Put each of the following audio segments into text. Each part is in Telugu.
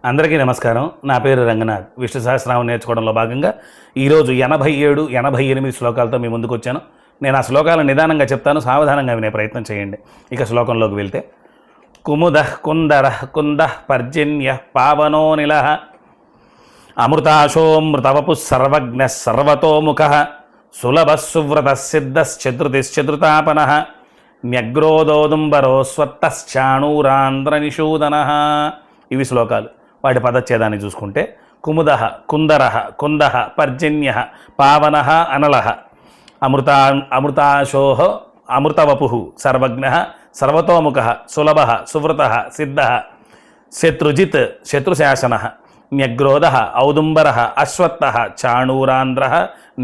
అందరికీ నమస్కారం. నా పేరు రంగనాథ్. విష్ణు సహస్రనామం నేర్చుకోవడంలో భాగంగా ఈరోజు 87, 88 శ్లోకాలతో మీ ముందుకు వచ్చాను. నేను ఆ శ్లోకాలను నిదానంగా చెప్తాను, సావధానంగా వినే ప్రయత్నం చేయండి. ఇక శ్లోకంలోకి వెళ్తే, కుముద కుందర కుంద పర్జన్య పావనో నిల అమృతాశోమృతవపు సర్వజ్ఞ సర్వతోముఖ సులభ సువ్రత సిద్ధశ్చతుర్తిశ్చతుర్తాపన న్యగ్రోదోదుంబరో స్వత్తశ్చాణూరాంధ్ర నిషూదన. ఇవి శ్లోకాలు. వాటి పదచ్ఛేదాన్ని చూసుకుంటే, కుముద కుందర కుంద పర్జన్య పావన అనల అమృతాశోహ అమృతవపు సర్వజ్ఞ సర్వతోముఖ సులభ సువ్రత సిద్ధ శత్రుజిత్ శత్రుశాసన న్యగ్రోధ ఔదుంబర అశ్వత్థ చాణూరాంధ్ర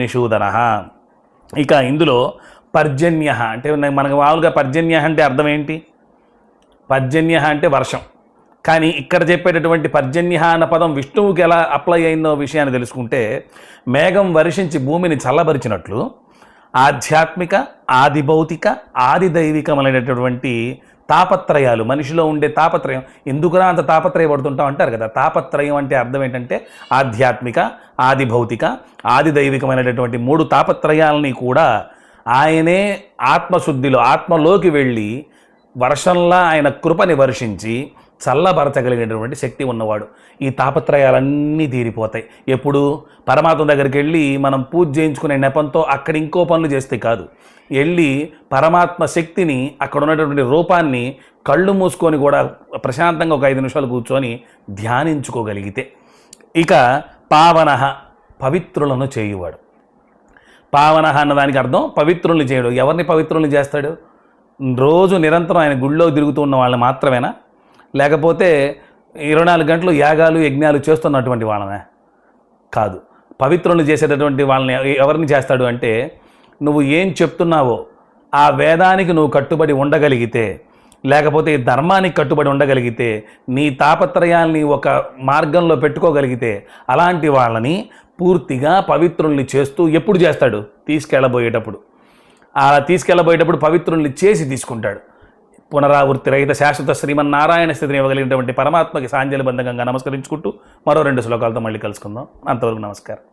నిషూదన. ఇక ఇందులో పర్జన్య అంటే మనకు మామూలుగా పర్జన్య అంటే అర్థం ఏంటి? పర్జన్య అంటే వర్షం. కానీ ఇక్కడ చెప్పేటటువంటి పర్జన్య అన్న పదం విష్ణువుకి ఎలా అప్లై అయిందో విషయాన్ని తెలుసుకుంటే, మేఘం వర్షించి భూమిని చల్లబరిచినట్లు ఆధ్యాత్మిక, ఆది భౌతిక, ఆది దైవికమైనటువంటి తాపత్రయాలు, మనిషిలో ఉండే తాపత్రయం, ఎందుకురా అంత తాపత్రయపడుతుంటాం అంటారు కదా. తాపత్రయం అంటే అర్థం ఏంటంటే ఆధ్యాత్మిక, ఆది భౌతిక, ఆది దైవికమైనటువంటి 3 తాపత్రయాలని కూడా ఆయనే ఆత్మశుద్ధిలో ఆత్మలోకి వెళ్ళి వర్షంలా ఆయన కృపని వర్షించి చల్లబరచగలిగినటువంటి శక్తి ఉన్నవాడు. ఈ తాపత్రయాలన్నీ తీరిపోతాయి ఎప్పుడు? పరమాత్మ దగ్గరికి వెళ్ళి మనం పూజ చేయించుకునే నెపంతో అక్కడ ఇంకో పనులు చేస్తే కాదు, వెళ్ళి పరమాత్మ శక్తిని, అక్కడ ఉన్నటువంటి రూపాన్ని కళ్ళు మూసుకొని కూడా ప్రశాంతంగా ఒక 5 నిమిషాలు కూర్చొని ధ్యానించుకోగలిగితే. ఇక పావన పవిత్రులను చేయువాడు. పావన అన్నదానికి అర్థం పవిత్రుల్ని చేయడు. ఎవరిని పవిత్రుల్ని చేస్తాడు? రోజు నిరంతరం ఆయన గుళ్ళో తిరుగుతూ ఉన్న వాళ్ళని మాత్రమేనా? లేకపోతే 24 గంటలు యాగాలు యజ్ఞాలు చేస్తున్నటువంటి వాళ్ళనే? కాదు. పవిత్రులను చేసేటటువంటి వాళ్ళని ఎవరిని చేస్తాడు అంటే, నువ్వు ఏం చెప్తున్నావో ఆ వేదానికి నువ్వు కట్టుబడి ఉండగలిగితే, లేకపోతే ఈ ధర్మానికి కట్టుబడి ఉండగలిగితే, నీ తాపత్రయాల్ని ఒక మార్గంలో పెట్టుకోగలిగితే, అలాంటి వాళ్ళని పూర్తిగా పవిత్రుల్ని చేస్తూ ఎప్పుడు చేస్తాడు? తీసుకెళ్ళబోయేటప్పుడు. అలా తీసుకెళ్ళబోయేటప్పుడు పవిత్రుల్ని చేసి తీసుకుంటాడు. పునరావృత్తి రహిత శాశ్వత శ్రీమన్నారాయణ స్థితిని ఇవ్వగలిగినటువంటి పరమాత్మకి సాంజలిబంధంగా నమస్కరించుకుంటూ మరో 2 శ్లోకాలతో మళ్ళీ కలుసుకుందాం. అంతవరకు నమస్కారం.